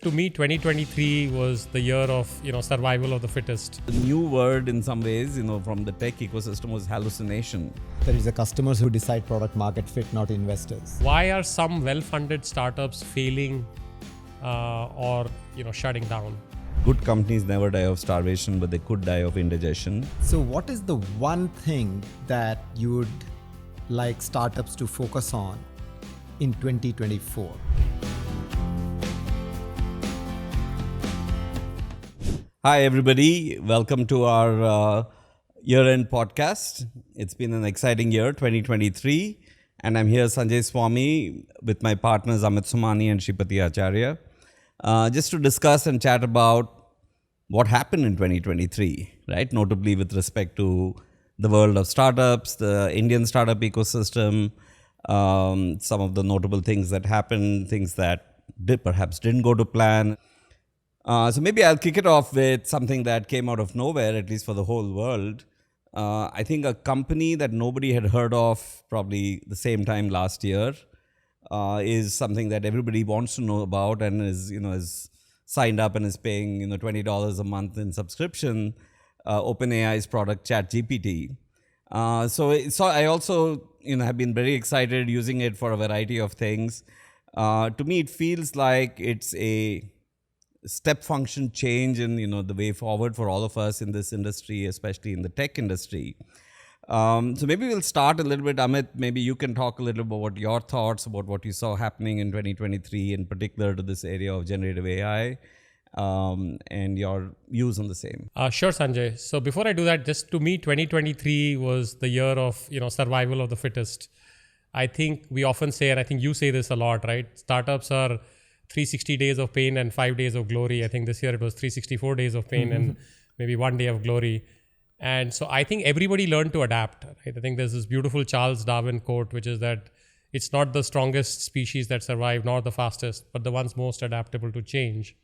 to me, 2023 was the year of, survival of the fittest. The new word in some ways, from the tech ecosystem was hallucination. There is the customers who decide product market fit, not investors. Why are some well-funded startups failing or shutting down? Good companies never die of starvation, but they could die of indigestion. So what is the one thing that you would like startups to focus on in 2024? Hi, everybody. Welcome to our year-end podcast. It's been an exciting year, 2023. And I'm here, Sanjay Swamy, with my partners Amit Somani and Shripati Acharya, just to discuss and chat about what happened in 2023, right? Notably with respect to the world of startups, the Indian startup ecosystem, some of the notable things that happened, things that perhaps didn't go to plan. So maybe I'll kick it off with something that came out of nowhere, at least for the whole world. I think a company that nobody had heard of probably the same time last year is something that everybody wants to know about and is signed up and is paying $20 a month in subscription. OpenAI's product ChatGPT. So I also have been very excited using it for a variety of things. To me, it feels like it's a step function change in the way forward for all of us in this industry, especially in the tech industry. So maybe we'll start a little bit. Amit, maybe you can talk a little about what your thoughts about what you saw happening in 2023, in particular to this area of generative AI, and your views on the same. Sure, Sanjay. So before I do that, just to me, 2023 was the year of survival of the fittest. I think we often say, and I think you say this a lot, right? Startups are 360 days of pain and 5 days of glory. I think this year it was 364 days of pain and maybe 1 day of glory. And so I think everybody learned to adapt. Right? I think there's this beautiful Charles Darwin quote, which is that it's not the strongest species that survive, nor the fastest, but the ones most adaptable to change.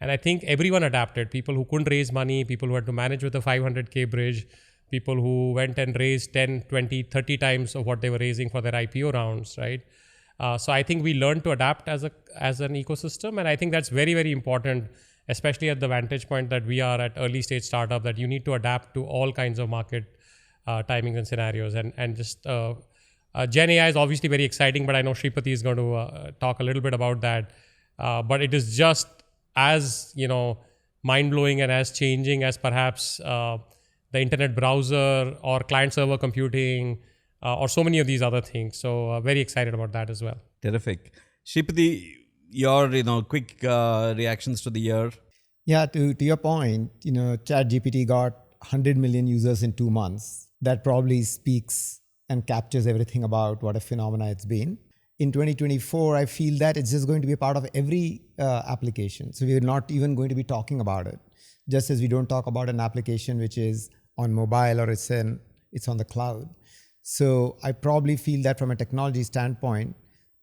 And I think everyone adapted. People who couldn't raise money, people who had to manage with a 500K bridge, people who went and raised 10, 20, 30 times of what they were raising for their IPO rounds, right? So I think we learned to adapt as an ecosystem. And I think that's very, very important, especially at the vantage point that we are at early stage startup, that you need to adapt to all kinds of market timings and scenarios. And just Gen AI is obviously very exciting, but I know Shripati is going to talk a little bit about that. But it is just as, mind-blowing and as changing as perhaps the internet browser or client-server computing, or so many of these other things. So very excited about that as well. Terrific. Shripati, your quick reactions to the year. Yeah, to your point, ChatGPT got 100 million users in 2 months. That probably speaks and captures everything about what a phenomena it's been. In 2024, I feel that it's just going to be a part of every application. So we're not even going to be talking about it. Just as we don't talk about an application which is on mobile or it's on the cloud. So I probably feel that from a technology standpoint,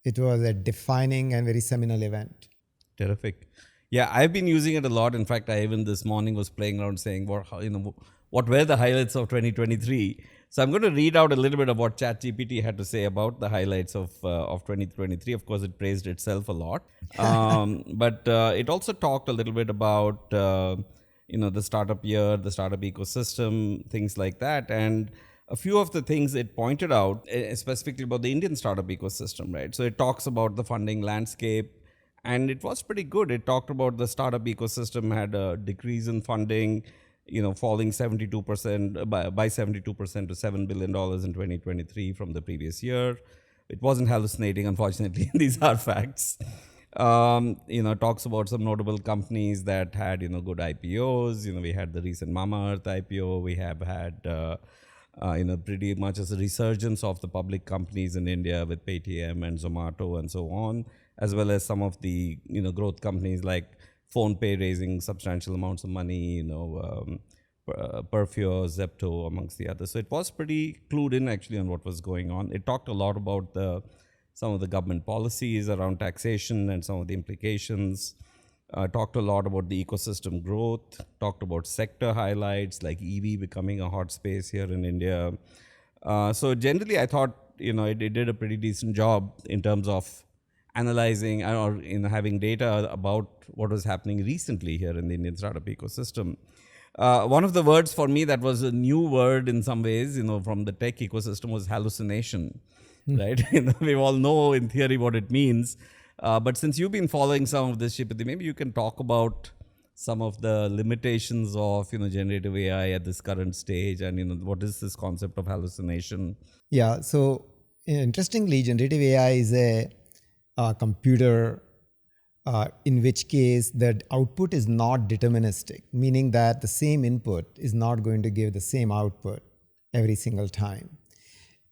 it was a defining and very seminal event. Terrific. Yeah, I've been using it a lot. In fact, I even this morning was playing around saying, what were the highlights of 2023? So I'm going to read out a little bit of what ChatGPT had to say about the highlights of 2023. Of course, it praised itself a lot. But it also talked a little bit about, the startup year, the startup ecosystem, things like that. And a few of the things it pointed out, specifically about the Indian startup ecosystem, right? So it talks about the funding landscape, and it was pretty good. It talked about the startup ecosystem had a decrease in funding, falling 72% by 72% to $7 billion in 2023 from the previous year. It wasn't hallucinating, unfortunately. These are facts. Talks about some notable companies that had, good IPOs. We had the recent Mamaearth IPO. We have had pretty much as a resurgence of the public companies in India with Paytm and Zomato and so on, as well as some of the, growth companies like PhonePe raising substantial amounts of money, Perfure, Zepto, amongst the others. So it was pretty clued in actually on what was going on. It talked a lot about some of the government policies around taxation and some of the implications. Talked a lot about the ecosystem growth, talked about sector highlights like EV becoming a hot space here in India. So generally, I thought, it did a pretty decent job in terms of analyzing or having data about what was happening recently here in the Indian startup ecosystem. One of the words for me that was a new word in some ways, from the tech ecosystem was hallucination, right? We all know in theory what it means. But since you've been following some of this, Shripati, maybe you can talk about some of the limitations of, generative AI at this current stage, and, what is this concept of hallucination? Yeah. So interestingly, generative AI is a computer in which case the output is not deterministic, meaning that the same input is not going to give the same output every single time.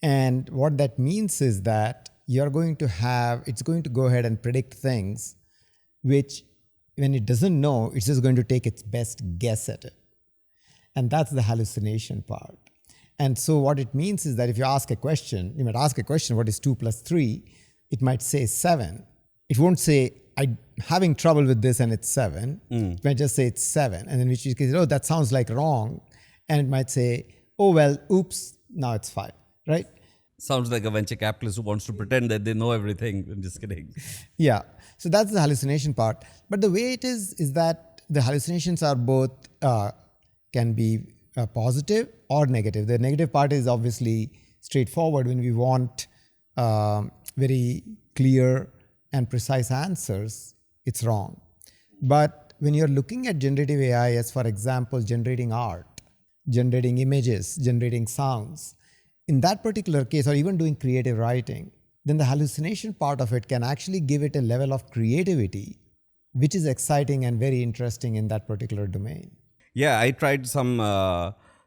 And what that means is that it's going to go ahead and predict things which, when it doesn't know, it's just going to take its best guess at it. And that's the hallucination part. And so what it means is that if you ask a question, what is 2 plus 3? It might say 7. It won't say, I'm having trouble with this and it's 7. It might just say it's 7. And in which case, that sounds like wrong. And it might say, oh, well, oops, now it's 5, right? Sounds like a venture capitalist who wants to pretend that they know everything. I'm just kidding. Yeah. So that's the hallucination part. But the way it is that the hallucinations are both, can be positive or negative. The negative part is obviously straightforward. When we want very clear and precise answers, it's wrong. But when you're looking at generative AI as, for example, generating art, generating images, generating sounds, in that particular case, or even doing creative writing, then the hallucination part of it can actually give it a level of creativity, which is exciting and very interesting in that particular domain. Yeah, I tried some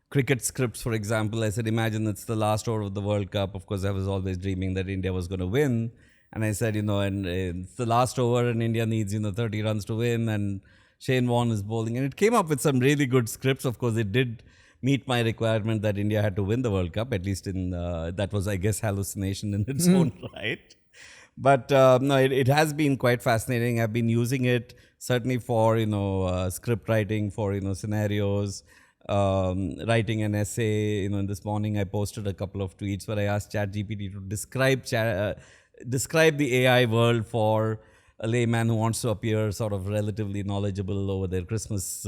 cricket scripts, for example. I said, imagine it's the last over of the World Cup. Of course, I was always dreaming that India was going to win. And I said, and it's the last over and India needs, 30 runs to win. And Shane Warne is bowling. And it came up with some really good scripts. Of course, it did meet my requirement that India had to win the World Cup, at least that was, I guess, hallucination in its own right. But no, it has been quite fascinating. I've been using it certainly for, script writing, for, scenarios, writing an essay. And this morning I posted a couple of tweets where I asked ChatGPT to describe the AI world for a layman who wants to appear sort of relatively knowledgeable over their Christmas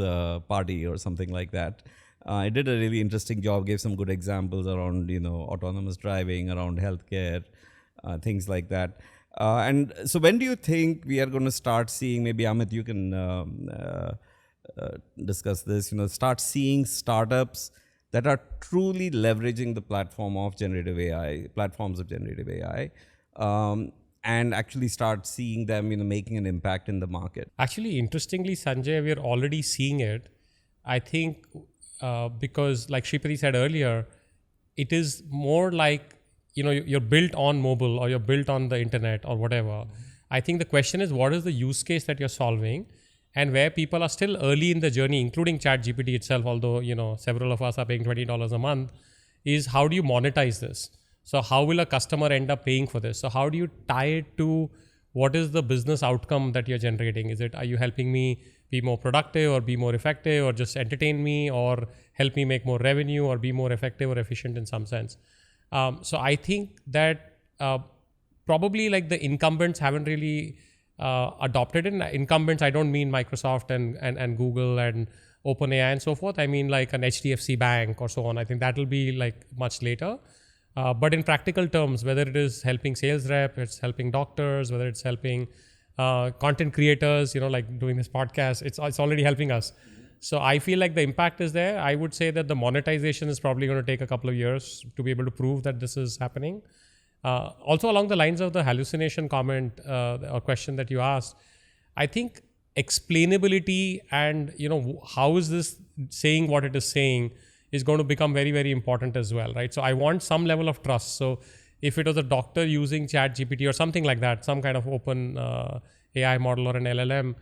party or something like that. I did a really interesting job, gave some good examples around, autonomous driving, around healthcare, things like that. And so when do you think we are going to start seeing, maybe Amit, you can discuss this, start seeing startups that are truly leveraging the platforms of generative AI, and actually start seeing them, making an impact in the market? Actually, interestingly, Sanjay, we're already seeing it. I think because like Shripati said earlier, it is more like, you're built on mobile or you're built on the internet or whatever. I think the question is, what is the use case that you're solving, and where people are still early in the journey, including ChatGPT itself, although, several of us are paying $20 a month, is how do you monetize this? So how will a customer end up paying for this? So how do you tie it to what is the business outcome that you're generating? Are you helping me be more productive or be more effective, or just entertain me, or help me make more revenue, or be more effective or efficient in some sense? So I think that probably like the incumbents haven't really adopted it. Incumbents, I don't mean Microsoft and Google and OpenAI and so forth. I mean like an HDFC Bank or so on. I think that will be like much later. But in practical terms, whether it is helping sales rep, it's helping doctors, whether it's helping content creators, like doing this podcast, it's already helping us. So I feel like the impact is there. I would say that the monetization is probably going to take a couple of years to be able to prove that this is happening. Also along the lines of the hallucination comment or question that you asked, I think explainability and, how is this saying what it is saying is going to become very, very important as well, right? So I want some level of trust. So if it was a doctor using ChatGPT or something like that, some kind of open AI model or an LLM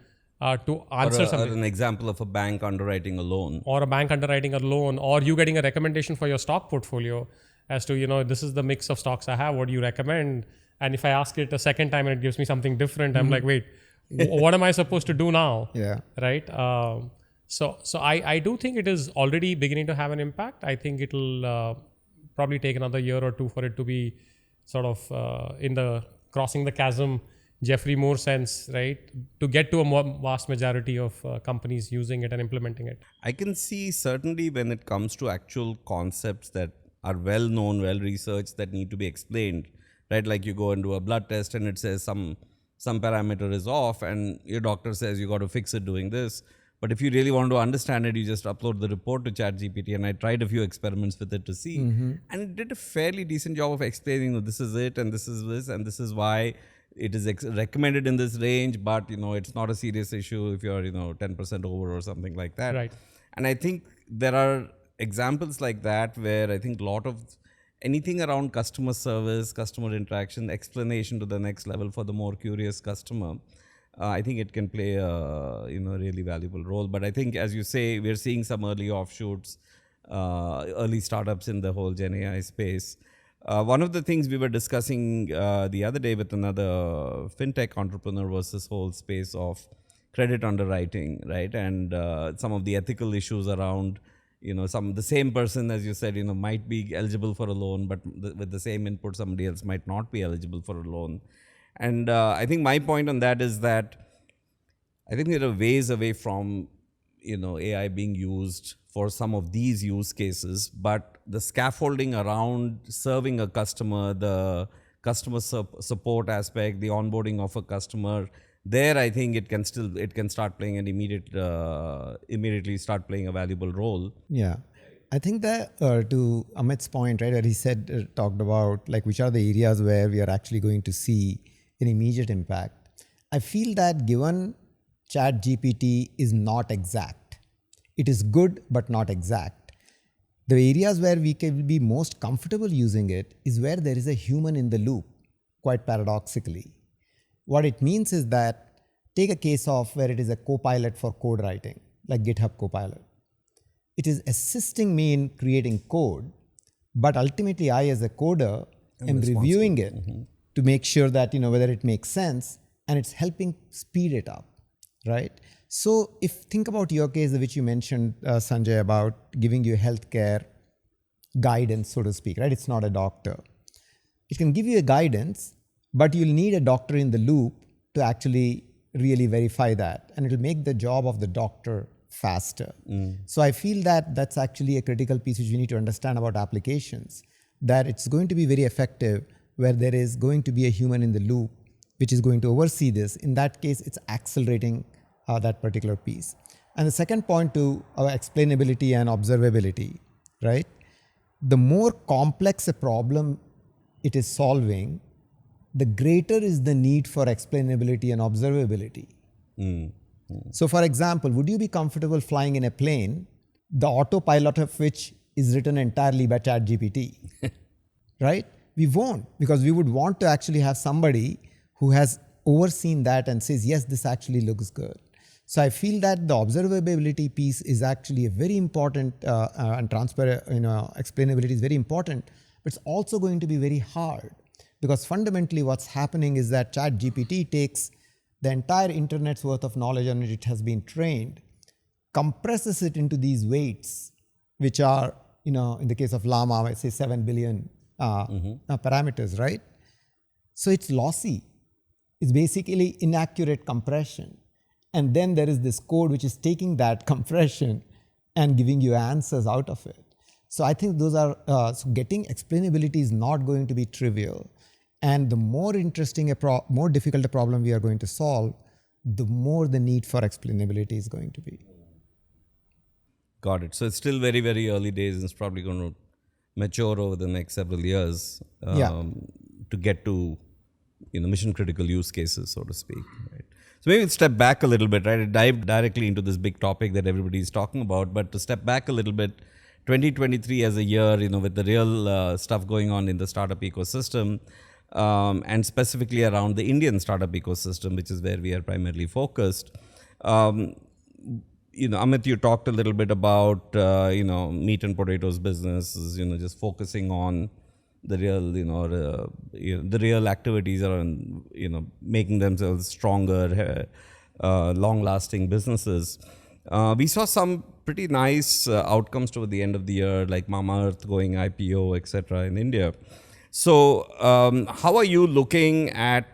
to answer something. Or an example of a bank underwriting a loan. Or a bank underwriting a loan, or you getting a recommendation for your stock portfolio as to, this is the mix of stocks I have, what do you recommend? And if I ask it a second time and it gives me something different, I'm like, wait, what am I supposed to do now? Yeah. Right? So I do think it is already beginning to have an impact. I think it'll probably take another year or two for it to be sort of crossing the chasm Jeffrey more sense, right? To get to a more vast majority of companies using it and implementing it. I can see certainly when it comes to actual concepts that are well known, well researched, that need to be explained, right? Like you go and do a blood test and it says some parameter is off, and your doctor says you got to fix it doing this. But if you really want to understand it, you just upload the report to ChatGPT. And I tried a few experiments with it to see, and it did a fairly decent job of explaining that this is it, and this is this, and this is why it is recommended in this range. But it's not a serious issue if you're 10% over or something like that. Right. And I think there are examples like that where I think a lot of anything around customer service, customer interaction, explanation to the next level for the more curious customer, I think it can play a really valuable role. But I think, as you say, we're seeing some early offshoots, early startups in the whole GenAI space. One of the things we were discussing the other day with another fintech entrepreneur was this whole space of credit underwriting, right? And some of the ethical issues around, the same person, as you said, might be eligible for a loan, but with the same input, somebody else might not be eligible for a loan. And I think my point on that is that I think there are ways away from, AI being used for some of these use cases, but the scaffolding around serving a customer, the customer support aspect, the onboarding of a customer, there I think it can start playing an immediately start playing a valuable role. Yeah. I think that to Amit's point, right, where he said, talked about like which are the areas where we are actually going to see an immediate impact. I feel that given ChatGPT is not exact, it is good but not exact. The areas where we can be most comfortable using it is where there is a human in the loop, quite paradoxically. What it means is that take a case of where it is a co-pilot for code writing, like GitHub Copilot. It is assisting me in creating code, but ultimately I as a coder am reviewing it to make sure that whether it makes sense, and it's helping speed it up, right? So if think about your case, which you mentioned, Sanjay, about giving you healthcare guidance, so to speak, right? It's not a doctor. It can give you a guidance, but you'll need a doctor in the loop to actually really verify that, and it'll make the job of the doctor faster. So I feel that that's actually a critical piece which we need to understand about applications, that it's going to be very effective where there is going to be a human in the loop which is going to oversee this. In that case, it's accelerating that particular piece. And the second point to our explainability and observability, right? The more complex a problem it is solving, the greater is the need for explainability and observability. So for example, would you be comfortable flying in a plane, the autopilot of which is written entirely by ChatGPT, right? We won't, because we would want to actually have somebody who has overseen that and says, yes, this actually looks good. So I feel that the observability piece is actually a very important and transparent, explainability is very important, but it's also going to be very hard, because fundamentally what's happening is that ChatGPT takes the entire internet's worth of knowledge on which it has been trained, compresses it into these weights, which are, in the case of Llama, I say 7 billion parameters, right? So it's lossy. It's basically inaccurate compression. And then there is this code which is taking that compression and giving you answers out of it. So I think those are, so getting explainability is not going to be trivial. And the more interesting, more difficult a problem we are going to solve, the more the need for explainability is going to be. Got it. So it's still very, very early days, and it's probably going to mature over the next several years to get to mission critical use cases, so to speak. Right? So maybe we'll step back a little bit, right? Dive directly into this big topic that everybody is talking about, but to step back a little bit, 2023 as a year, with the real stuff going on in the startup ecosystem, and specifically around the Indian startup ecosystem, which is where we are primarily focused. Amit, you talked a little bit about, meat and potatoes businesses, just focusing on the real, the real activities around, making themselves stronger, long-lasting businesses. We saw some pretty nice outcomes toward the end of the year, like Mamaearth going IPO, etc. in India. So how are you looking at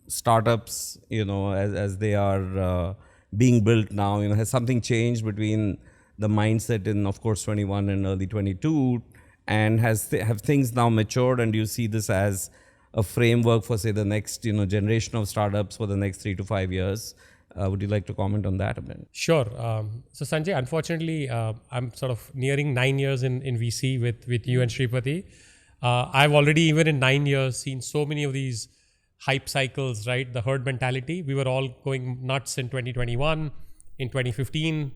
startups, as they are being built now? Has something changed between the mindset in, of course, 21 and early 22, and have things now matured, and do you see this as a framework for, say, the next generation of startups for the next 3 to 5 years? Would you like to comment on that a bit? Sure. So Sanjay, unfortunately, I'm sort of nearing 9 years in VC with you and Shripati. I've already, even in 9 years, seen so many of these hype cycles, right? The herd mentality. We were all going nuts in 2021, in 2015,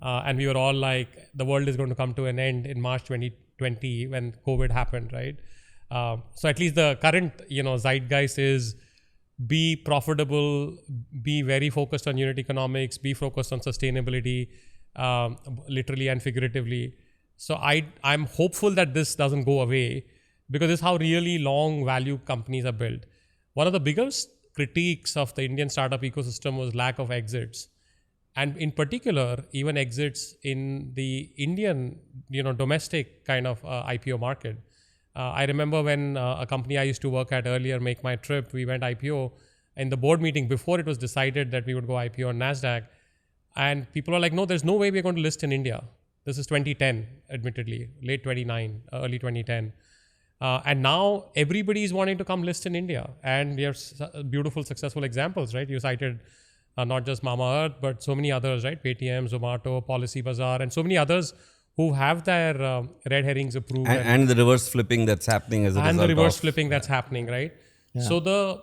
and we were all like, the world is going to come to an end in March 2020 when COVID happened, right? So at least the current, zeitgeist is be profitable, be very focused on unit economics, be focused on sustainability, literally and figuratively. So I'm hopeful that this doesn't go away, because this is how really long value companies are built. One of the biggest critiques of the Indian startup ecosystem was lack of exits. And in particular, even exits in the Indian, domestic kind of IPO market. I remember when a company I used to work at earlier, Make My Trip, we went IPO. In the board meeting, before it was decided that we would go IPO on NASDAQ, and people were like, no, there's no way we're going to list in India. This is 2010, admittedly, late 29, early 2010. And now everybody is wanting to come list in India. And we have beautiful, successful examples, right? You cited not just Mamaearth, but so many others, right? Paytm, Zomato, Policy Bazaar, and so many others who have their red herrings approved. And the reverse flipping that's happening as a result. And the reverse flipping that's happening, right? Yeah. So the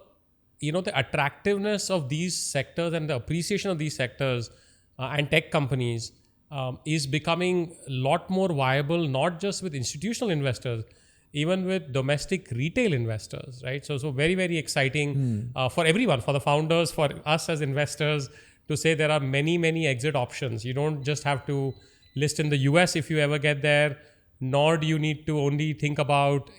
attractiveness of these sectors and the appreciation of these sectors and tech companies is becoming a lot more viable, not just with institutional investors, even with domestic retail investors, right? So very, very exciting for everyone, for the founders, for us as investors, to say there are many, many exit options. You don't just have to list in the US if you ever get there, nor do you need to only think about,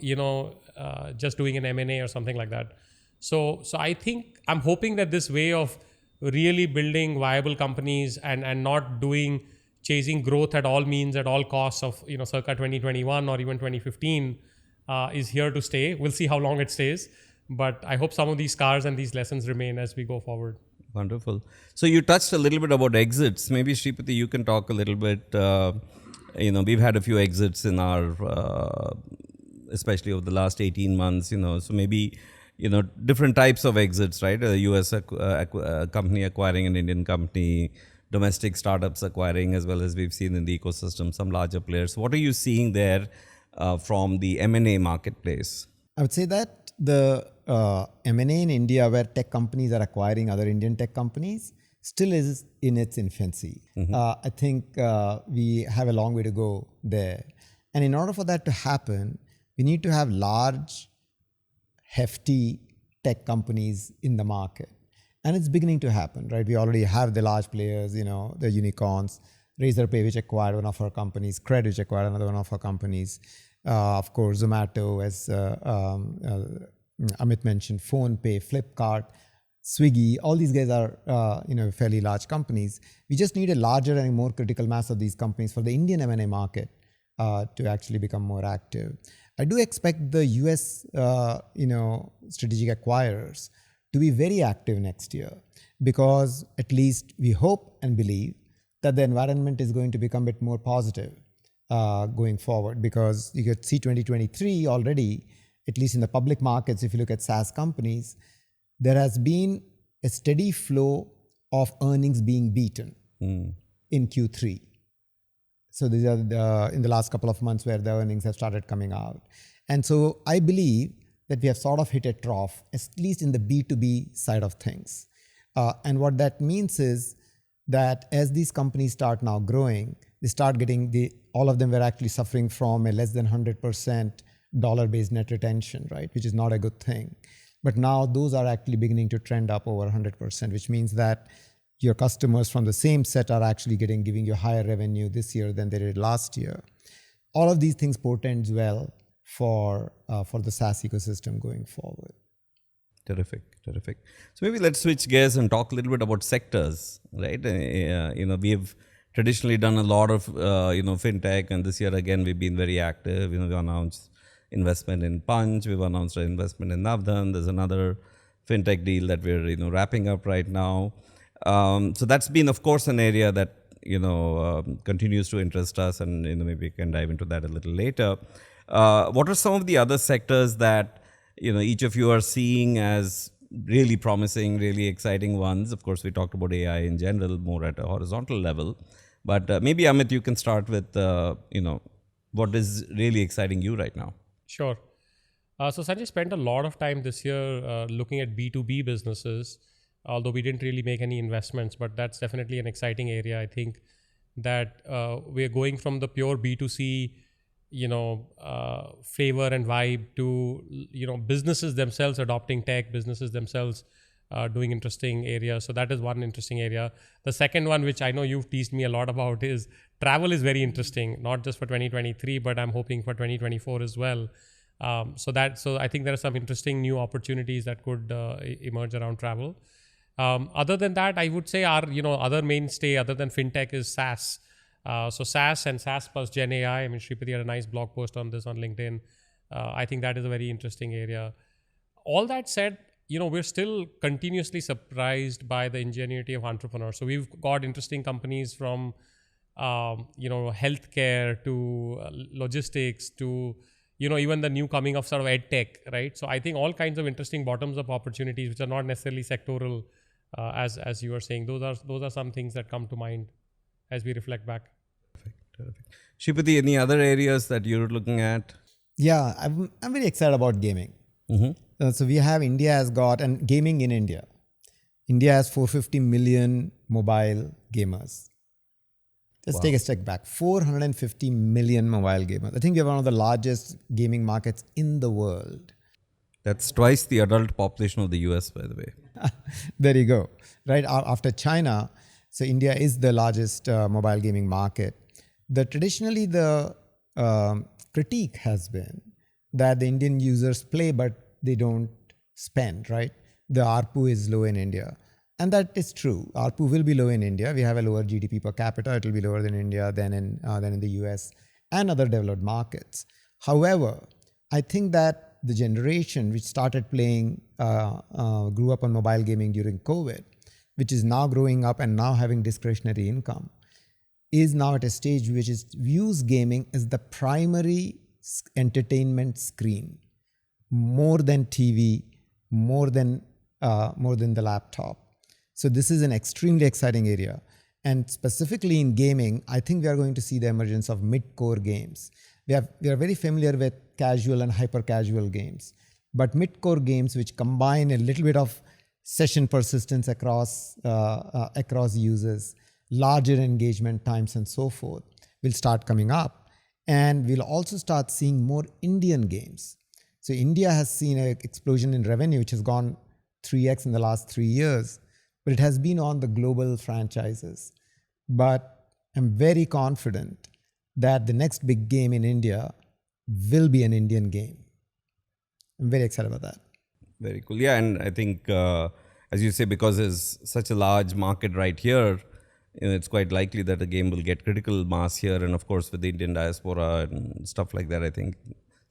just doing an M&A or something like that. So I think, I'm hoping that this way of really building viable companies and not chasing growth at all means, at all costs of, circa 2021 or even 2015 is here to stay. We'll see how long it stays. But I hope some of these scars and these lessons remain as we go forward. Wonderful. So you touched a little bit about exits. Maybe Shripati, you can talk a little bit. We've had a few exits in our, especially over the last 18 months, so maybe, different types of exits, right? A US company acquiring an Indian company, domestic startups acquiring, as well as we've seen in the ecosystem, some larger players. What are you seeing there from the M&A marketplace? I would say that the M&A in India, where tech companies are acquiring other Indian tech companies, still is in its infancy. I think we have a long way to go there. And in order for that to happen, we need to have large, hefty tech companies in the market. And it's beginning to happen, right? We already have the large players, the unicorns, Razorpay, which acquired one of our companies, Cred, which acquired another one of our companies. Of course, Zomato, as Amit mentioned, PhonePe, Flipkart, Swiggy, all these guys are fairly large companies. We just need a larger and more critical mass of these companies for the Indian M&A market to actually become more active. I do expect the US strategic acquirers to be very active next year, because at least we hope and believe that the environment is going to become a bit more positive going forward, because you could see 2023 already, at least in the public markets, if you look at SaaS companies, there has been a steady flow of earnings being beaten in Q3. So these are in the last couple of months where the earnings have started coming out. And so I believe that we have sort of hit a trough, at least in the B2B side of things. And what that means is that as these companies start now growing, they start getting all of them were actually suffering from a less than 100% dollar-based net retention, right? Which is not a good thing. But now those are actually beginning to trend up over 100%, which means that your customers from the same set are actually giving you higher revenue this year than they did last year. All of these things portends well for the SaaS ecosystem going forward. Terrific. So maybe let's switch gears and talk a little bit about sectors, right? We've traditionally done a lot of, fintech, and this year again, we've been very active. We announced investment in Punch, we've announced an investment in Navdhan. There's another fintech deal that we're wrapping up right now. So that's been, of course, an area that continues to interest us, and maybe we can dive into that a little later. What are some of the other sectors that each of you are seeing as really promising, really exciting ones? Of course, we talked about AI in general, more at a horizontal level, but maybe Amit, you can start with what is really exciting you right now. Sure. So Sanjay spent a lot of time this year looking at B2B businesses, although we didn't really make any investments, but that's definitely an exciting area. I think that we're going from the pure B2C, flavor and vibe to, businesses themselves adopting tech, businesses themselves doing interesting areas. So that is one interesting area. The second one, which I know you've teased me a lot about, is travel is very interesting, not just for 2023, but I'm hoping for 2024 as well. So I think there are some interesting new opportunities that could emerge around travel. Other than that, I would say our other mainstay other than fintech is SaaS. So SaaS and SaaS plus GenAI. I mean, Shripati had a nice blog post on this on LinkedIn. I think that is a very interesting area. All that said, we're still continuously surprised by the ingenuity of entrepreneurs. So we've got interesting companies from healthcare to logistics to even the new coming of sort of ed tech, right? So I think all kinds of interesting bottoms up opportunities, which are not necessarily sectoral, as you were saying. Those are some things that come to mind as we reflect back. Terrific. Shripati, any other areas that you're looking at? Yeah, I'm very excited about gaming. So we have India has got, and gaming in India. India has 450 million mobile gamers. Let's take a step back. 450 million mobile gamers. I think we are one of the largest gaming markets in the world. That's twice the adult population of the US, by the way. There you go. Right after China, so India is the largest mobile gaming market. Traditionally, the critique has been that the Indian users play, but they don't spend, right? The ARPU is low in India. And that is true. ARPU will be low in India. We have a lower GDP per capita. It will be lower than India than in the US and other developed markets. However, I think that the generation which started playing, grew up on mobile gaming during COVID, which is now growing up and now having discretionary income, is now at a stage which views gaming as the primary entertainment screen, more than TV, more than the laptop. So this is an extremely exciting area. And specifically in gaming, I think we are going to see the emergence of mid-core games. We are very familiar with casual and hyper-casual games, but mid-core games which combine a little bit of session persistence across users, larger engagement times and so forth will start coming up. And we'll also start seeing more Indian games. So India has seen an explosion in revenue, which has gone 3x in the last 3 years, but it has been on the global franchises. But I'm very confident that the next big game in India will be an Indian game. I'm very excited about that. Very cool. Yeah, and I think, as you say, because there's such a large market right here, it's quite likely that the game will get critical mass here. And of course, with the Indian diaspora and stuff like that, I think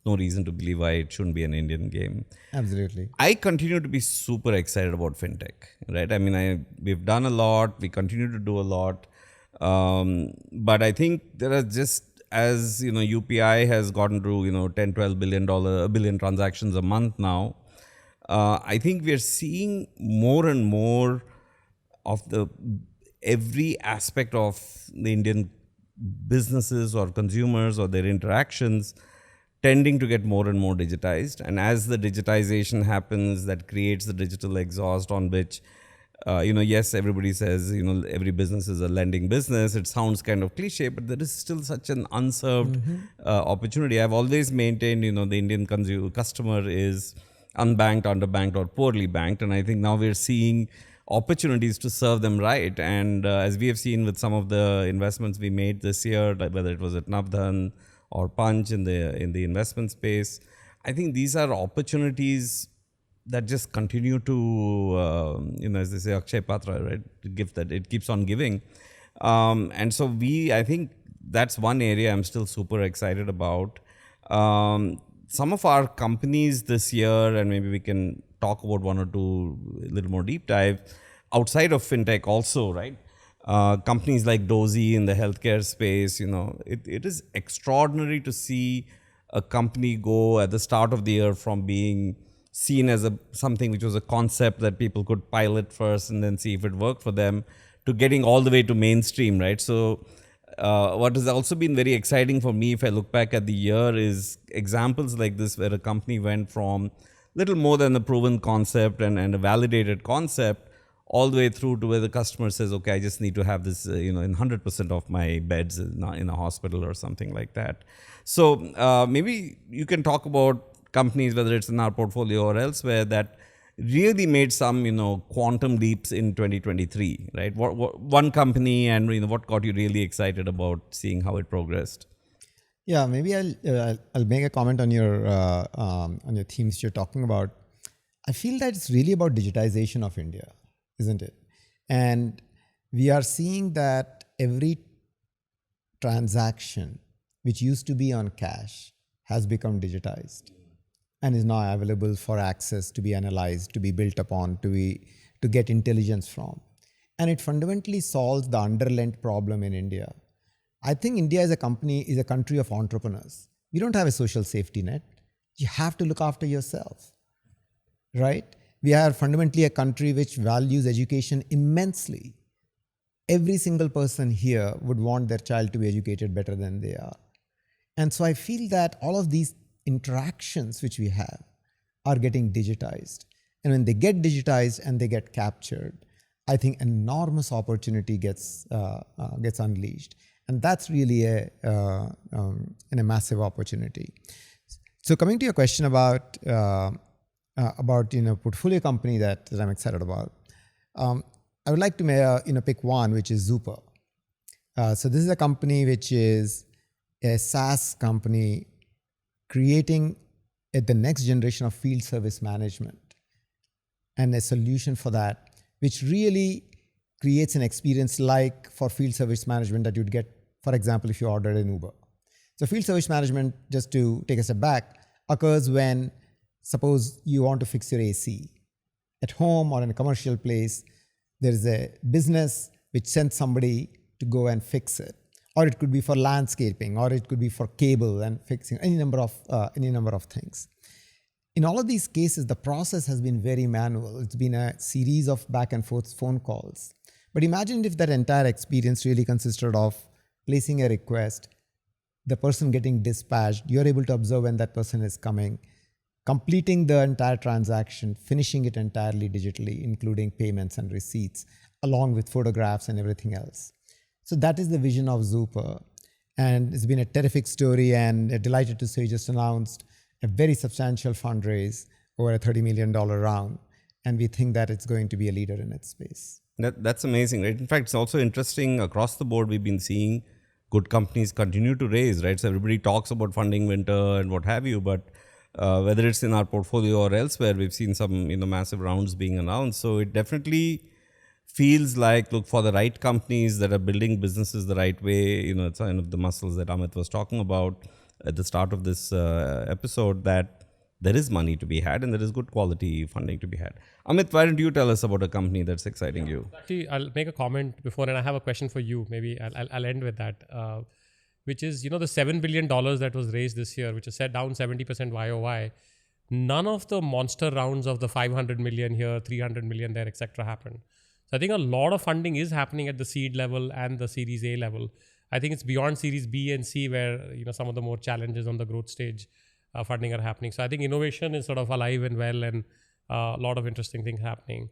no reason to believe why it shouldn't be an Indian game. Absolutely. I continue to be super excited about fintech, right? I mean, we've done a lot, we continue to do a lot. But I think there are just, as UPI has gotten to, $10, $12 billion transactions a month now. I think we're seeing more and more of every aspect of the Indian businesses or consumers or their interactions tending to get more and more digitized. And as the digitization happens, that creates the digital exhaust on which, yes, everybody says, every business is a lending business. It sounds kind of cliche, but there is still such an unserved opportunity. I've always maintained, the Indian customer is unbanked, underbanked, or poorly banked. And I think now we're seeing opportunities to serve them right. And as we have seen with some of the investments we made this year, whether it was at Navdhan or Punch in the investment space, I think these are opportunities that just continue to, as they say, Akshay Patra, right? To give that, it keeps on giving. And so I think that's one area I'm still super excited about. Some of our companies this year, and maybe we can talk about one or two a little more deep dive. Outside of fintech also, right? Companies like Dozy in the healthcare space, it is extraordinary to see a company go at the start of the year from being seen as something which was a concept that people could pilot first and then see if it worked for them, to getting all the way to mainstream, right? So what has also been very exciting for me, if I look back at the year, is examples like this where a company went from little more than a proven concept and a validated concept all the way through to where the customer says, okay, I just need to have this, in 100% of my beds in a hospital or something like that. So maybe you can talk about companies, whether it's in our portfolio or elsewhere, that really made some, quantum leaps in 2023, right? What one company, and what got you really excited about seeing how it progressed? Yeah, maybe I'll make a comment on your themes you're talking about. I feel that it's really about digitization of India, isn't it? And we are seeing that every transaction which used to be on cash has become digitized and is now available for access, to be analyzed, to be built upon, to get intelligence from. And it fundamentally solves the underlying problem in India. I think India is a country of entrepreneurs. We don't have a social safety net. You have to look after yourself, right? We are fundamentally a country which values education immensely. Every single person here would want their child to be educated better than they are. And so I feel that all of these interactions which we have are getting digitized. And when they get digitized and they get captured, I think enormous opportunity gets unleashed. And that's really a massive opportunity. So coming to your question about portfolio company that I'm excited about, I would like to pick one, which is Zupa. So this is a company which is a SaaS company creating the next generation of field service management and a solution for that, which really creates an experience like for field service management that you'd get, for example, if you ordered an Uber. So field service management, just to take a step back, occurs when, suppose you want to fix your AC at home or in a commercial place. There is a business which sends somebody to go and fix it. Or it could be for landscaping, or it could be for cable and fixing any number of things. In all of these cases, the process has been very manual. It's been a series of back and forth phone calls. But imagine if that entire experience really consisted of placing a request, the person getting dispatched, you're able to observe when that person is coming, completing the entire transaction, finishing it entirely digitally, including payments and receipts, along with photographs and everything else. So that is the vision of Zupa. And it's been a terrific story, and delighted to say just announced a very substantial fundraise, over a $30 million round. And we think that it's going to be a leader in its space. That's amazing, right? In fact, it's also interesting across the board. We've been seeing good companies continue to raise, right? So everybody talks about funding winter and what have you, but whether it's in our portfolio or elsewhere, we've seen some massive rounds being announced. So it definitely feels like, look, for the right companies that are building businesses the right way, it's kind of the muscles that Amit was talking about at the start of this episode, that there is money to be had and there is good quality funding to be had. Amit, why don't you tell us about a company that's exciting you? Actually, I'll make a comment before, and I have a question for you. Maybe I'll end with that, which is, the $7 billion that was raised this year, which is set down 70% YOY. None of the monster rounds of the 500 million here, 300 million there, etc. happened. So I think a lot of funding is happening at the seed level and the Series A level. I think it's beyond Series B and C where some of the more challenges on the growth stage funding are happening. So I think innovation is sort of alive and well, and a lot of interesting things happening.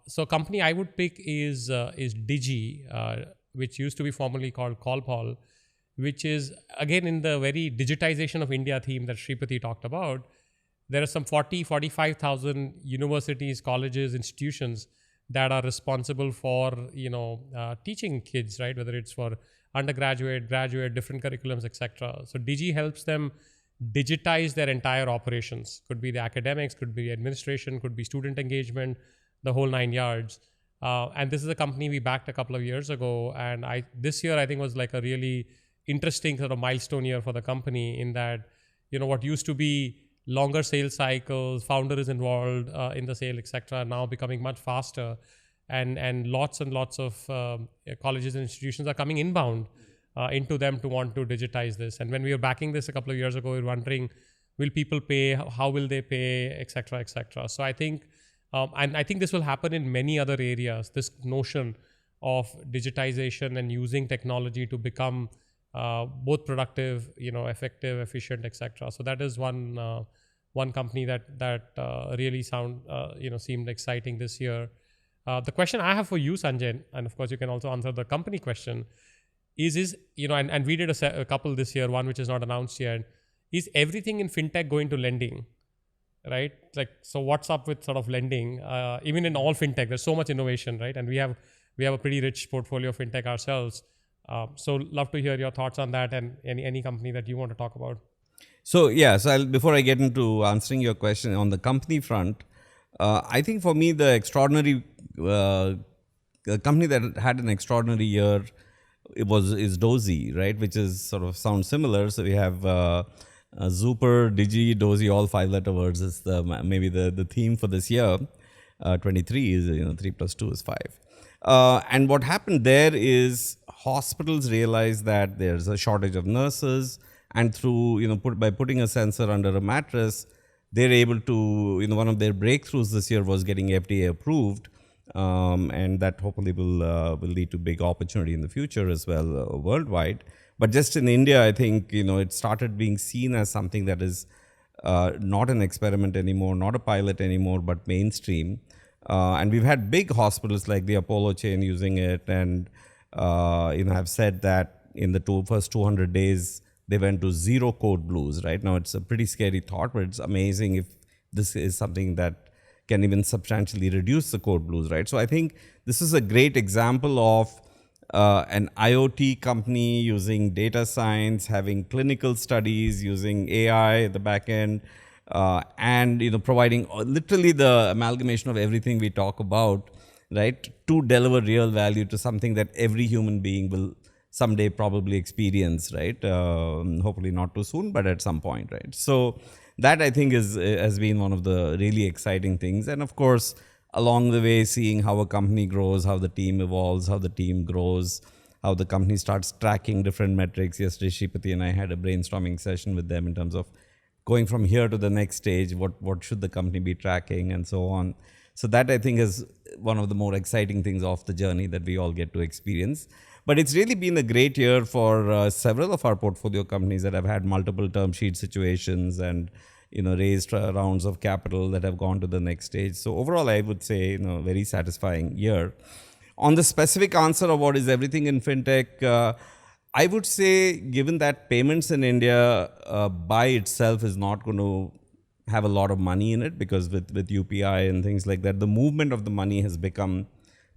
So a company I would pick is Digi, which used to be formerly called Callpal, which is again in the very digitization of India theme that Shripati talked about. There are some 45,000 universities, colleges, institutions that are responsible for, teaching kids, right? Whether it's for undergraduate, graduate, different curriculums, etc. So Digi helps them digitize their entire operations. Could be the academics, could be the administration, could be student engagement, the whole 9 yards. And this is a company we backed a couple of years ago. And this year, I think, was like a really interesting sort of milestone year for the company, in that, what used to be longer sales cycles, founder is involved in the sale, etc., now becoming much faster, and lots of colleges and institutions are coming inbound into them to want to digitize this. And when we were backing this a couple of years ago, we were wondering, will people pay? How will they pay? Etc. Etc. So I think, and I think this will happen in many other areas. This notion of digitization and using technology to become both productive, effective, efficient, etc. So that is one company that really seemed exciting this year. The question I have for you, Sanjay, and of course you can also answer the company question, is and we did a couple this year, one which is not announced yet. Is everything in fintech going to lending, right? Like, so what's up with sort of lending? Even in all fintech, there's so much innovation, right? And we have a pretty rich portfolio of fintech ourselves. So love to hear your thoughts on that and any company that you want to talk about. So before I get into answering your question on the company front, I think for me the extraordinary company that had an extraordinary year is Dozy, right? Which is sort of sounds similar. So we have Super, Digi, Dozy, all 5-letter words is maybe the theme for this year. 23 is 3 plus 2 is 5. And what happened there is hospitals realized that there's a shortage of nurses, and through by putting a sensor under a mattress, they're able to one of their breakthroughs this year was getting FDA approved, and that hopefully will lead to big opportunity in the future as well worldwide. But just in India, I think it started being seen as something that is not an experiment anymore, not a pilot anymore, but mainstream. And we've had big hospitals like the Apollo chain using it, and have said that in the first 200 days they went to zero code blues. Right now, it's a pretty scary thought, but it's amazing if this is something that can even substantially reduce the code blues. Right. So I think this is a great example of an IoT company using data science, having clinical studies, using AI at the back end. And providing literally the amalgamation of everything we talk about, right, to deliver real value to something that every human being will someday probably experience, right? Hopefully not too soon, but at some point, right? So that I think has been one of the really exciting things. And of course, along the way, seeing how a company grows, how the team evolves, how the team grows, how the company starts tracking different metrics. Yesterday, Shripati and I had a brainstorming session with them in terms of going from here to the next stage, what should the company be tracking and so on. So that I think is one of the more exciting things of the journey that we all get to experience. But it's really been a great year for several of our portfolio companies that have had multiple term sheet situations and raised rounds of capital that have gone to the next stage. So overall, I would say very satisfying year. On the specific answer of what is everything in fintech, I would say, given that payments in India by itself is not going to have a lot of money in it, because with UPI and things like that, the movement of the money has become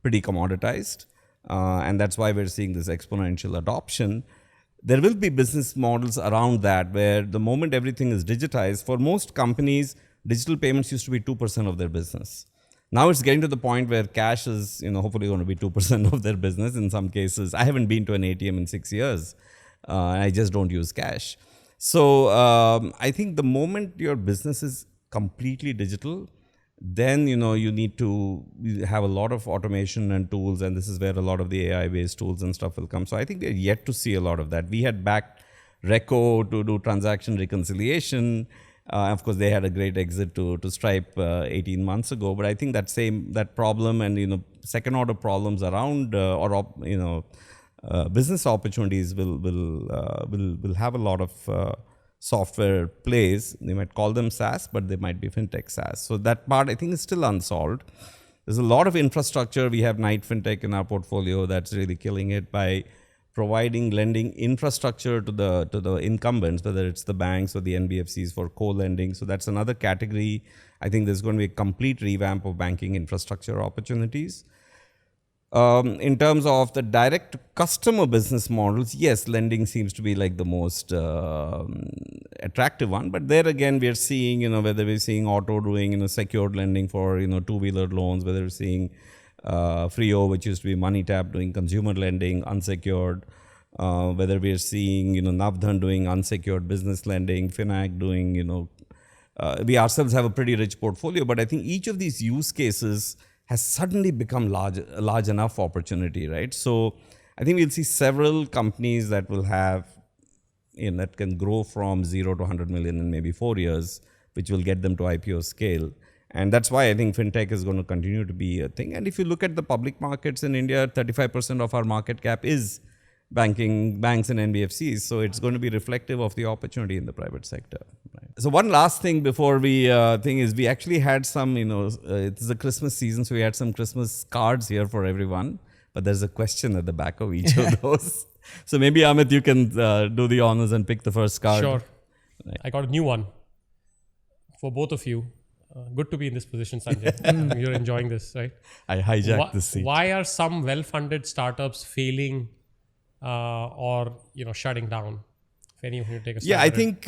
pretty commoditized. And that's why we're seeing this exponential adoption. There will be business models around that where the moment everything is digitized, for most companies, digital payments used to be 2% of their business. Now it's getting to the point where cash is, hopefully going to be 2% of their business in some cases. I haven't been to an ATM in 6 years. I just don't use cash. So I think the moment your business is completely digital, then, you need to have a lot of automation and tools. And this is where a lot of the AI-based tools and stuff will come. So I think we're yet to see a lot of that. We had backed Reco to do transaction reconciliation. Of course, they had a great exit to Stripe 18 months ago. But I think that problem and second order problems around business opportunities will have a lot of software plays. They might call them SaaS, but they might be fintech SaaS. So that part I think is still unsolved. There's a lot of infrastructure. We have Knight Fintech in our portfolio that's really killing it by providing lending infrastructure to the incumbents, whether it's the banks or the NBFCs for co-lending. So that's another category. I think there's going to be a complete revamp of banking infrastructure opportunities. In terms of the direct customer business models, yes, lending seems to be like the most attractive one. But there again, we're seeing, whether we're seeing auto doing, secured lending for, two-wheeler loans, whether we're seeing Frio, which used to be MoneyTap, doing consumer lending, unsecured, whether we're seeing, Navdhan doing unsecured business lending, Finac doing, we ourselves have a pretty rich portfolio, but I think each of these use cases has suddenly become large enough opportunity, right? So I think we'll see several companies that will have, that can grow from 0 to 100 million in maybe 4 years, which will get them to IPO scale. And that's why I think fintech is going to continue to be a thing. And if you look at the public markets in India, 35% of our market cap is banking, banks and NBFCs. So it's going to be reflective of the opportunity in the private sector. Right? So one last thing before we we actually had some, it's the Christmas season, so we had some Christmas cards here for everyone. But there's a question at the back of each of those. So maybe Amit, you can do the honors and pick the first card. Sure. Right. I got a new one for both of you. Good to be in this position, Sanjay. You're enjoying this, right? I hijacked the seat. Why are some well-funded startups failing or shutting down? If any of you take a Yeah, I think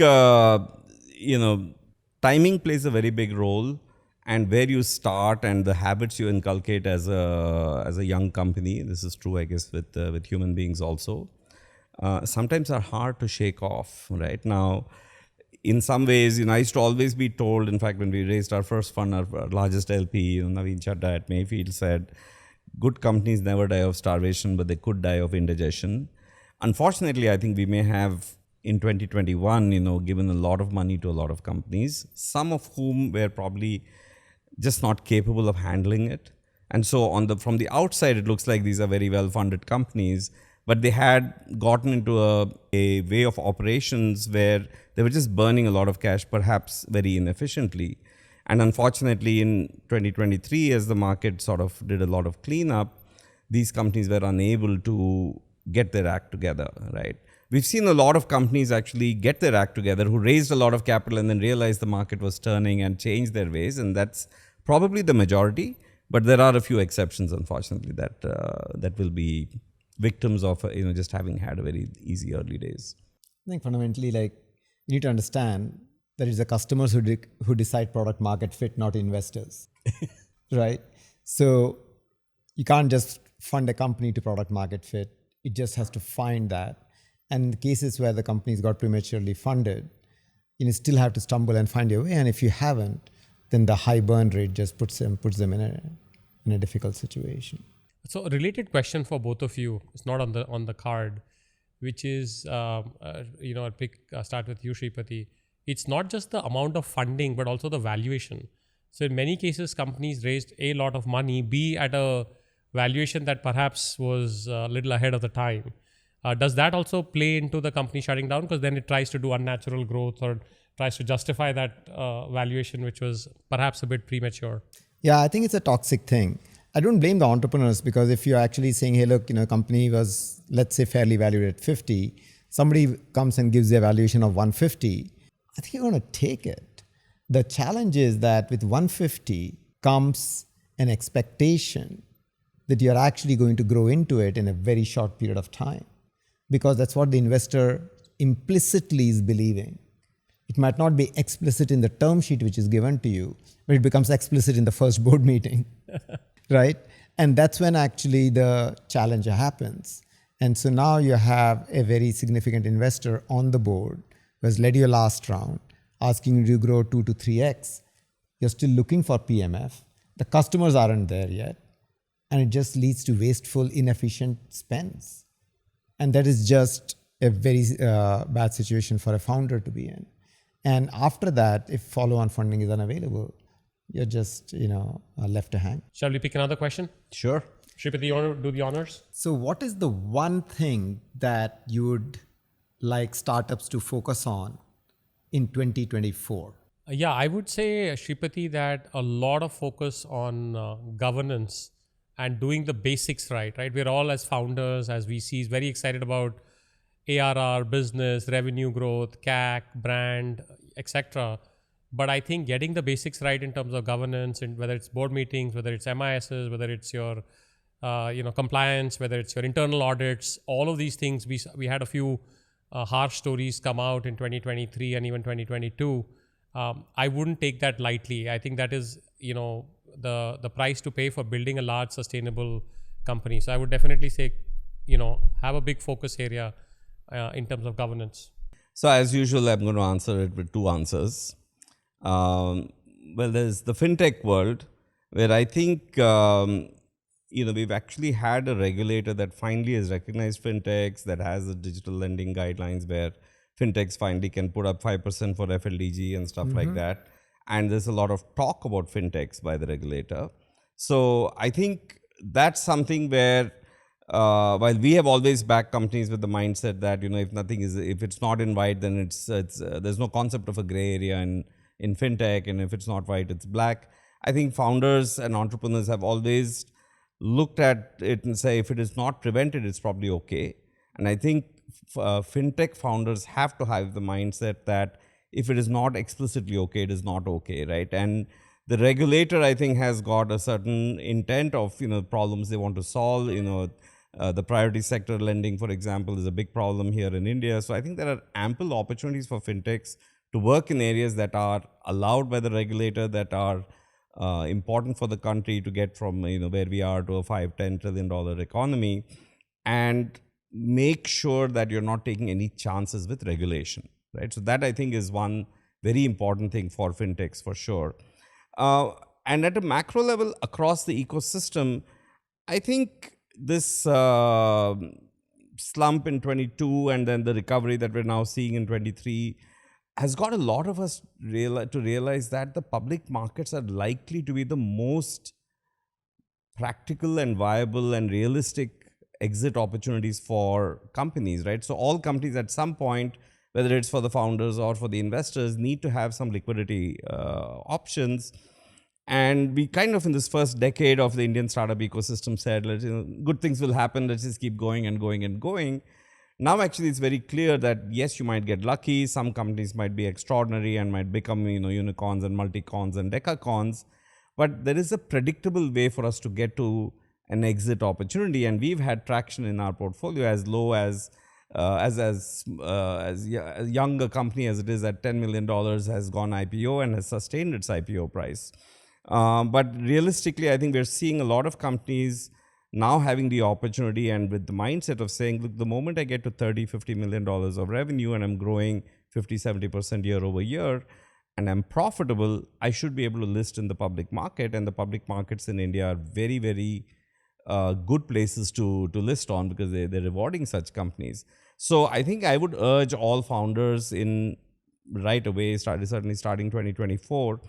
timing plays a very big role, and where you start and the habits you inculcate as a young company. This is true, I guess, with human beings also. Sometimes are hard to shake off. Right now, in some ways, I used to always be told. In fact, when we raised our first fund, our largest LP, Naveen Chadda at Mayfield, said, "Good companies never die of starvation, but they could die of indigestion." Unfortunately, I think we may have in 2021, given a lot of money to a lot of companies, some of whom were probably just not capable of handling it. And so from the outside, it looks like these are very well-funded companies, but they had gotten into a way of operations where they were just burning a lot of cash, perhaps very inefficiently. And unfortunately, in 2023, as the market sort of did a lot of cleanup, these companies were unable to get their act together, right? We've seen a lot of companies actually get their act together who raised a lot of capital and then realized the market was turning and changed their ways. And that's probably the majority, but there are a few exceptions, unfortunately, that will be victims of just having had a very easy early days. I think fundamentally, you need to understand that it's the customers who decide product market fit, not investors, right? So you can't just fund a company to product market fit. It just has to find that. And in the cases where the companies got prematurely funded, you still have to stumble and find your way. And if you haven't, then the high burn rate just puts them in a difficult situation. So a related question for both of you. It's not on the card, which is I'll start with you, Shripati. It's not just the amount of funding, but also the valuation. So in many cases, companies raised A, lot of money, B, at a valuation that perhaps was a little ahead of the time. Does that also play into the company shutting down? Because then it tries to do unnatural growth or tries to justify that valuation, which was perhaps a bit premature. Yeah, I think it's a toxic thing. I don't blame the entrepreneurs, because if you're actually saying, hey, look, company was, let's say, fairly valued at 50, somebody comes and gives you a valuation of 150, I think you're going to take it. The challenge is that with 150 comes an expectation that you're actually going to grow into it in a very short period of time, because that's what the investor implicitly is believing. It might not be explicit in the term sheet which is given to you, but it becomes explicit in the first board meeting, right? And that's when actually the challenge happens. And so now you have a very significant investor on the board who has led your last round, asking you to grow 2 to 3x. You're still looking for PMF. The customers aren't there yet. And it just leads to wasteful, inefficient spends. And that is just a very bad situation for a founder to be in. And after that, if follow-on funding is unavailable, you're just, left to hang. Shall we pick another question? Sure. Shripati, you want to do the honors? So what is the one thing that you would like startups to focus on in 2024? Yeah, I would say, Shripati, that a lot of focus on governance and doing the basics right? We're all, as founders, as VCs, very excited about ARR, business, revenue growth, CAC, brand, etc. But I think getting the basics right in terms of governance, and whether it's board meetings, whether it's MISs, whether it's your compliance, whether it's your internal audits, all of these things, we had a few harsh stories come out in 2023 and even 2022. I wouldn't take that lightly. I think that is, the price to pay for building a large sustainable company. So I would definitely say, have a big focus area in terms of governance. So as usual, I'm going to answer it with two answers. Well, there's the fintech world, where I think we've actually had a regulator that finally has recognized fintechs, that has the digital lending guidelines where fintechs finally can put up 5% for FLDG and stuff like that. And there's a lot of talk about fintechs by the regulator. So I think that's something where while we have always backed companies with the mindset that if it's not in white, then it's there's no concept of a gray area in fintech, and if it's not white, it's black. I think founders and entrepreneurs have always looked at it and say, if it is not prevented, it's probably okay. And I think fintech founders have to have the mindset that if it is not explicitly okay, it is not okay, right? And the regulator, I think, has got a certain intent of problems they want to solve. The priority sector lending, for example, is a big problem here in India. So I think there are ample opportunities for fintechs to work in areas that are allowed by the regulator, that are important for the country to get from where we are to a $5-10 trillion economy, and make sure that you're not taking any chances with regulation, right? So that, I think, is one very important thing for fintechs for sure. And at a macro level across the ecosystem, I think this slump in 22 and then the recovery that we're now seeing in 23 has got a lot of us to realize that the public markets are likely to be the most practical and viable and realistic exit opportunities for companies, right? So all companies at some point, whether it's for the founders or for the investors, need to have some liquidity options. And we kind of, in this first decade of the Indian startup ecosystem, said, good things will happen, let's just keep going and going and going. Now, actually, it's very clear that, yes, you might get lucky. Some companies might be extraordinary and might become, unicorns and multicons and decacons. But there is a predictable way for us to get to an exit opportunity. And we've had traction in our portfolio as low as young a company as it is at $10 million has gone IPO and has sustained its IPO price. But realistically, I think we're seeing a lot of companies now having the opportunity and with the mindset of saying, look, the moment I get to $30-50 million of revenue and I'm growing 50-70% year over year and I'm profitable, I should be able to list in the public market. And the public markets in India are very, very good places to list on because they're rewarding such companies. So I think I would urge all founders in right away, certainly starting 2024,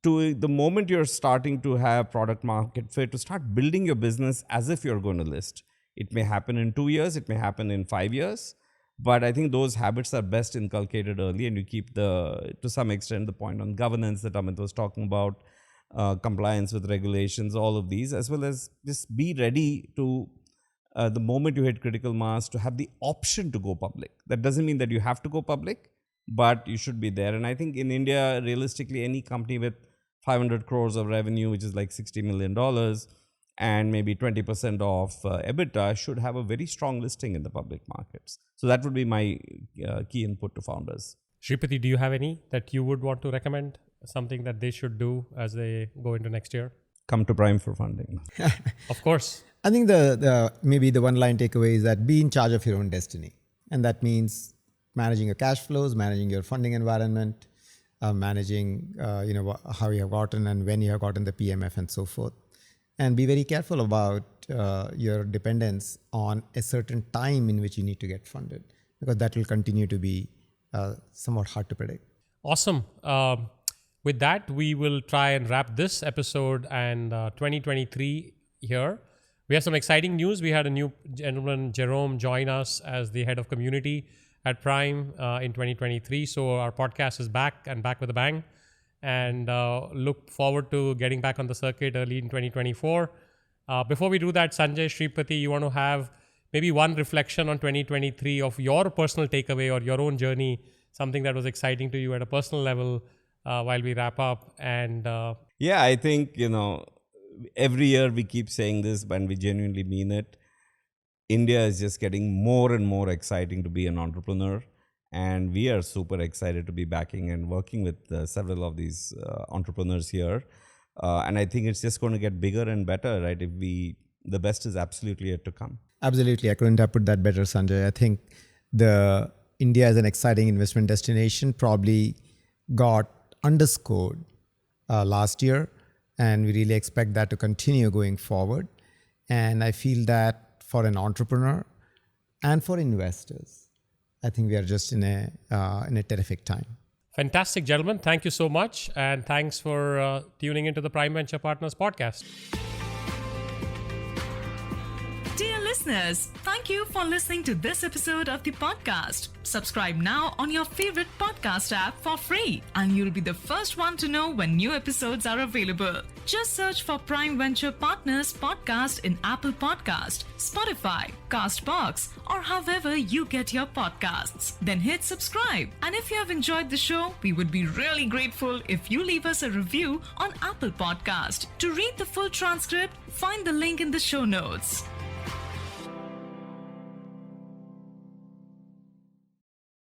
to the moment you're starting to have product market fit, to start building your business as if you're going to list. It may happen in 2 years, it may happen in 5 years, but I think those habits are best inculcated early, and you keep to some extent, the point on governance that Amit was talking about, compliance with regulations, all of these, as well as just be ready to, the moment you hit critical mass, to have the option to go public. That doesn't mean that you have to go public, but you should be there. And I think in India, realistically, any company with 500 crores of revenue, which is like $60 million, and maybe 20% of EBITDA, should have a very strong listing in the public markets. So that would be my key input to founders. Shripati, do you have any that you would want to recommend? Something that they should do as they go into next year? Come to Prime for funding. Of course. I think the maybe the one line takeaway is that be in charge of your own destiny. And that means managing your cash flows, managing your funding environment, managing how you have gotten and when you have gotten the PMF and so forth. And be very careful about your dependence on a certain time in which you need to get funded, because that will continue to be somewhat hard to predict. Awesome. With that, we will try and wrap this episode and 2023 here. We have some exciting news. We had a new gentleman, Jerome, join us as the head of community at Prime in 2023. So our podcast is back and back with a bang, and look forward to getting back on the circuit early in 2024. Before we do that, Sanjay, Shripati, you want to have maybe one reflection on 2023 of your personal takeaway or your own journey, something that was exciting to you at a personal level while we wrap up. And yeah, I think, every year we keep saying this, but we genuinely mean it. India is just getting more and more exciting to be an entrepreneur. And we are super excited to be backing and working with several of these entrepreneurs here. And I think it's just going to get bigger and better, right? The best is absolutely yet to come. Absolutely. I couldn't have put that better, Sanjay. I think India is an exciting investment destination, probably got underscored last year, and we really expect that to continue going forward. And I feel that for an entrepreneur and for investors, I think we are just in a terrific time. Fantastic, gentlemen. Thank you so much. And thanks for tuning into the Prime Venture Partners podcast. Dear listeners, thank you for listening to this episode of the podcast. Subscribe now on your favorite podcast app for free, and you'll be the first one to know when new episodes are available. Just search for Prime Venture Partners podcast in Apple Podcast, Spotify, Castbox, or however you get your podcasts. Then hit subscribe. And if you have enjoyed the show, we would be really grateful if you leave us a review on Apple Podcast. To read the full transcript, find the link in the show notes.